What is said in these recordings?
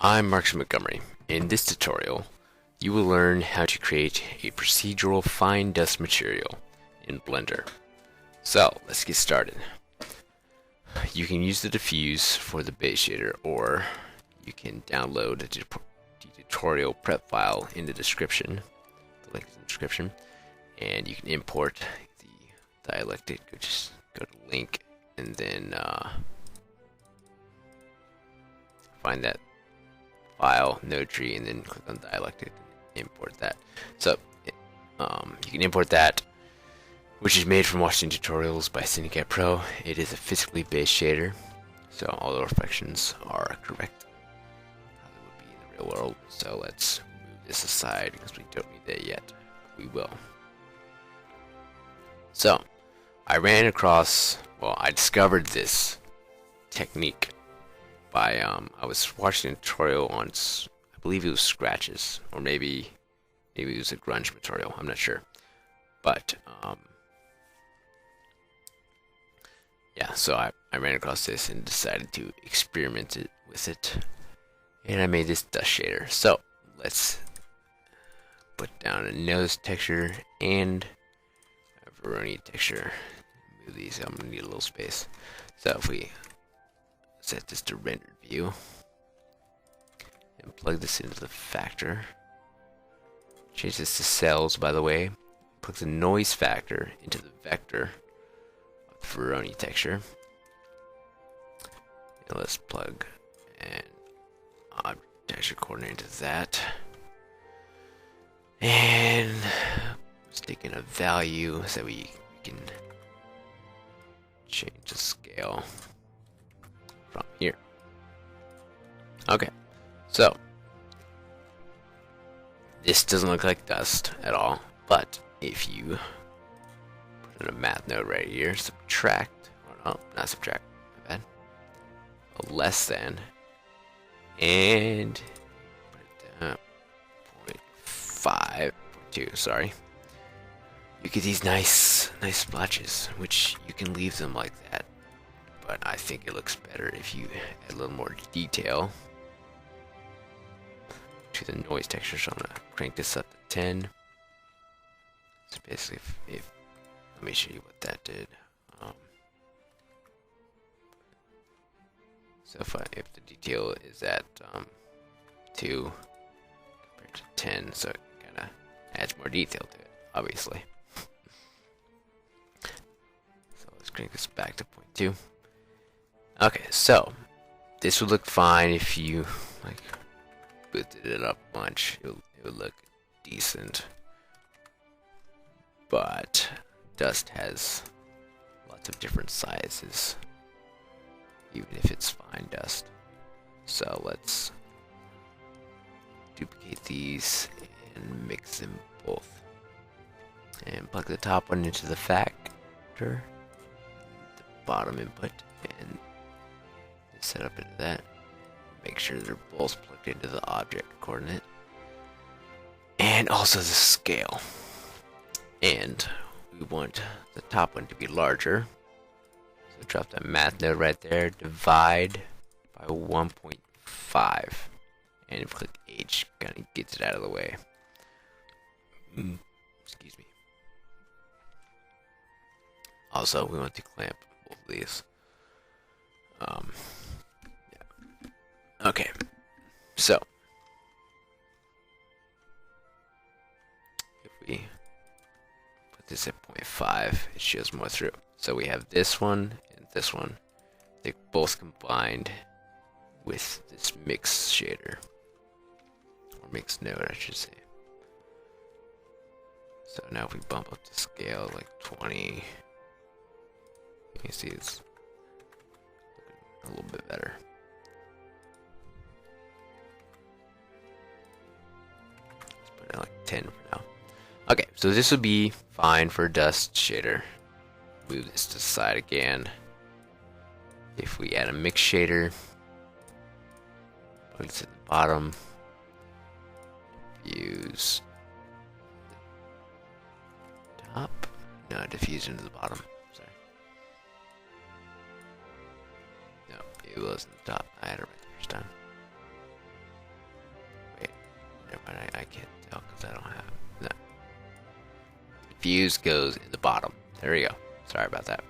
I'm Mark Montgomery. In this tutorial, you will learn how to create a procedural fine dust material in Blender. So, let's get started. You can use the diffuse for the base shader, or you can download the tutorial prep file in the description. The link is in the description. And you can import the dialectic. Just go to link and then find that file, node tree, and then click on dialectic and import that. So you can import that, which is made from watching tutorials by Syndicate Pro. It is a physically based shader, so all the reflections are correct how they would be in the real world. So let's move this aside because we don't need that yet. We will. So I ran across, I discovered this technique by I was watching a tutorial on, I believe it was scratches, or maybe it was a grunge tutorial, I'm not sure, but yeah, so I ran across this and decided to experiment with it, and I made this dust shader. So let's put down a nose texture and a Veroni texture. Move these, I'm gonna need a little space. So if we set this to rendered view and plug this into the factor, change this to cells, by the way, plug the noise factor into the vector of the Veroni texture, and let's plug an object texture coordinator into that, and stick in a value so we can change the scale from here. Okay, so this doesn't look like dust at all, but if you put in a math node right here, subtract, or no, not subtract, my bad, a less than, and put it down, 0.5, 0.2, sorry, you get these nice splotches, which you can leave them like that. But I think it looks better if you add a little more detail to the noise texture. So I'm gonna crank this up to 10. So basically, if let me show you what that did. So if the detail is at 2 compared to 10, so it kind of adds more detail to it, obviously. So let's crank this back to 0.2. Okay, so this would look fine if you boosted it up a bunch. It would look decent, but dust has lots of different sizes, even if it's fine dust. So let's duplicate these and mix them both, and plug the top one into the factor, the bottom input, and set up into that. Make sure they're both plugged into the object coordinate, and also the scale. And we want the top one to be larger, so drop that math node right there, divide by 1.5, and if we click H, kind of gets it out of the way. Excuse me. Also, we want to clamp both of these. Okay, so if we put this at 0.5, it shows more through. So we have this one and this one. They both combined with this mix shader, or mix node, I should say. So now if we bump up the scale like 20, you can see it's looking a little bit better. Like 10 for now. Okay, so this would be fine for dust shader. Move this to the side again. If we add a mix shader, put it at the bottom, diffuse top, no, diffuse into the bottom. Sorry, no, it wasn't the top. I had it right the first time. diffuse goes in the bottom. There we go. Sorry about that.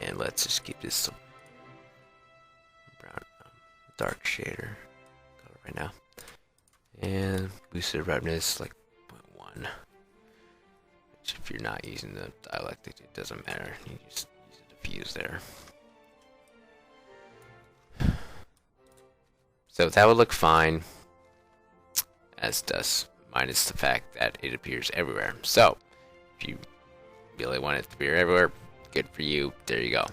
And let's just keep this some brown, dark shader color right now. And boosted brightness like 0.1. Which if you're not using the dielectric, it doesn't matter. You just use a diffuse there. So that would look fine, as does, minus the fact that it appears everywhere. So if you really want it to appear everywhere, good for you. There you go.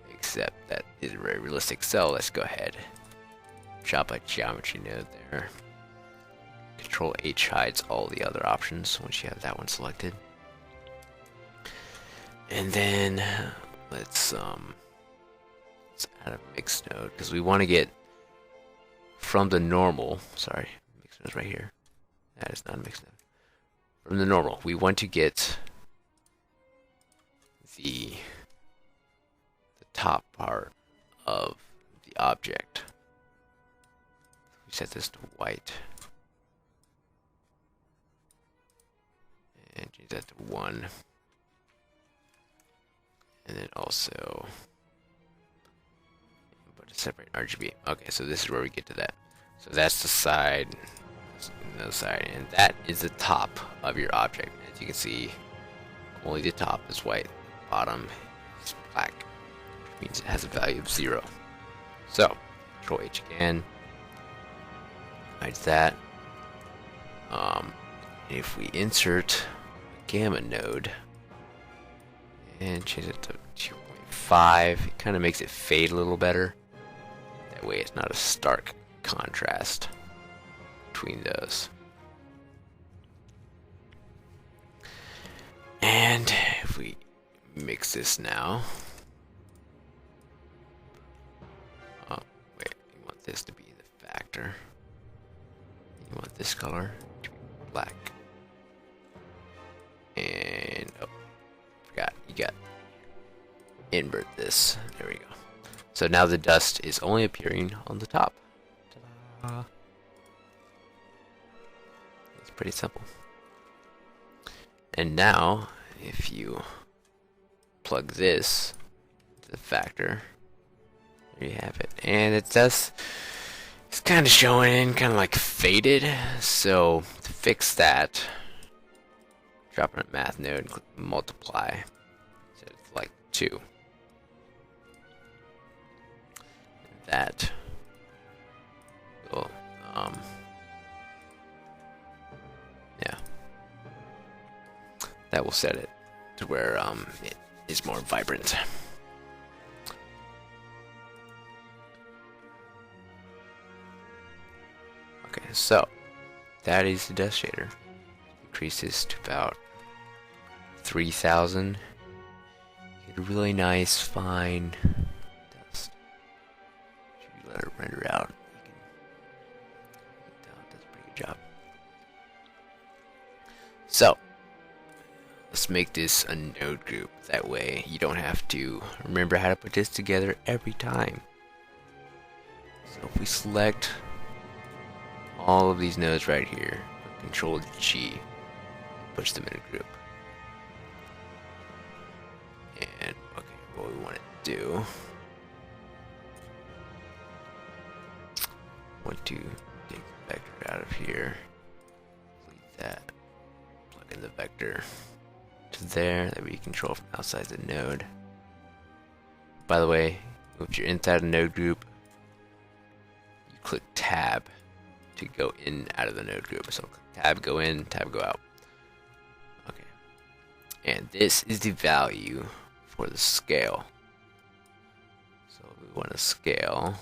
Except that is very realistic. So let's go ahead. Drop a geometry node there. Control H hides all the other options once you have that one selected. And then let's add a mix node because we want to get from the normal. Sorry, mix node is right here. That is not a mix node. From the normal, we want to get the top part of the object. We set this to white and change that to 1, and then also put a separate RGB. Okay, so this is where we get to that. So that's the side, the other side, and that is the top of your object. As you can see, only the top is white, the bottom is black, which means it has a value of 0. So Control H again, hide that. If we insert a gamma node and change it to 2.5, it kind of makes it fade a little better. That way it's not a stark contrast between those. And if we mix this now, oh wait, you want this to be the factor. You want this color to be black. And oh, forgot, you got invert this. There we go. So now the dust is only appearing on the top. Ta-da. It's pretty simple. And now, if you plug this to the factor, there you have it. And it does, it's kind of showing in, kind of like faded. So to fix that, drop in a math node and click multiply. So it's like 2. That will, yeah, that will set it to where it is more vibrant. Okay, so that is the dust shader. Increase this to about 3,000. Get a really nice, fine dust. If you let it render out, you can tell it does a pretty good job. So let's make this a node group. That way you don't have to remember how to put this together every time. So if we select all of these nodes right here, Control G, push them in a group. And okay, what we want to do, want to take the vector out of here, delete that, plug in the vector to there, that we control from outside the node. By the way, if you're inside a node group, you click tab to go in out of the node group. So tab go in, tab go out. Okay. And this is the value for the scale. So we want to scale.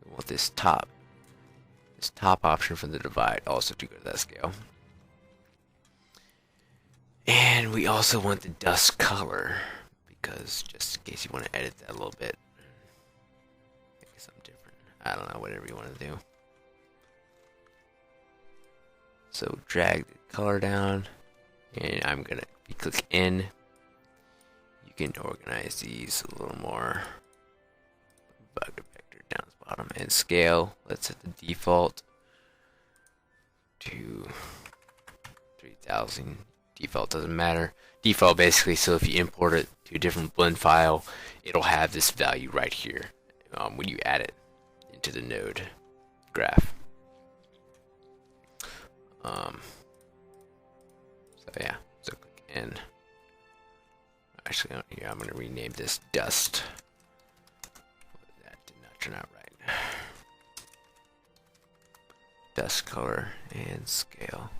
We want this top option from the divide also to go to that scale. And we also want the dust color, because just in case you want to edit that a little bit, make something different. I don't know, whatever you want to do. So drag the color down, and I'm gonna click in. You can organize these a little more. Bug vector down to the bottom, and scale. Let's set the default to 3000. Default doesn't matter. Default basically, so if you import it to a different blend file, it'll have this value right here when you add it into the node graph. So yeah, so click N. Actually, yeah, I'm gonna rename this dust. That did not turn out right. Dust color and scale.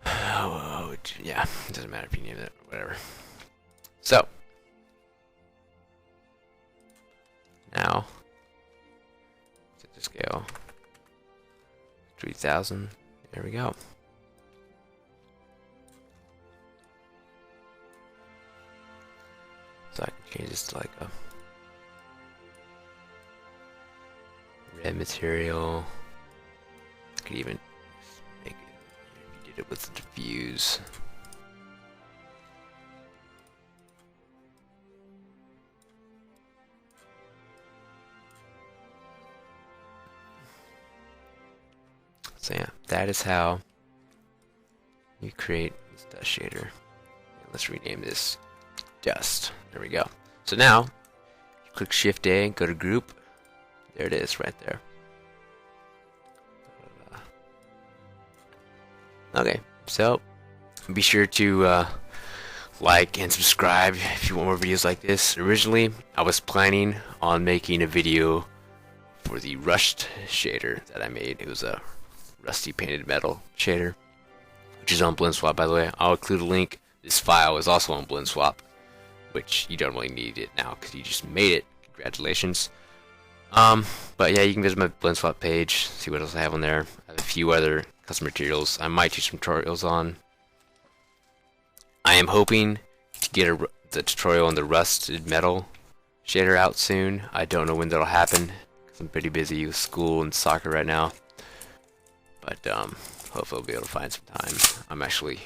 Oh, yeah, it doesn't matter if you name it, whatever. So now set the scale 3000. There we go. So I can change this to like a red material. I could even make it if you did it with the diffuse. So yeah, that is how you create this dust shader. Let's rename this dust. There we go. So now, click Shift A and go to Group. There it is, right there. Okay, so be sure to like and subscribe if you want more videos like this. Originally, I was planning on making a video for the Rust shader that I made. It was a rusty painted metal shader, which is on BlendSwap, by the way. I'll include a link. This file is also on BlendSwap, which you don't really need it now because you just made it. Congratulations. But yeah, you can visit my BlendSwap page, see what else I have on there. I have a few other custom materials I might do some tutorials on. I am hoping to get the tutorial on the rusted metal shader out soon. I don't know when that'll happen because I'm pretty busy with school and soccer right now. But hopefully I'll be able to find some time. I'm actually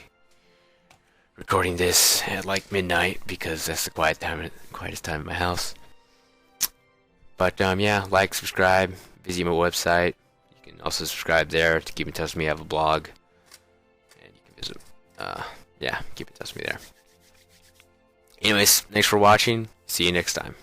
recording this at like midnight because that's the quietest time in my house. But yeah, like, subscribe, visit my website. You can also subscribe there to keep in touch with me. I have a blog, and you can visit. Yeah, keep in touch with me there. Anyways, thanks for watching. See you next time.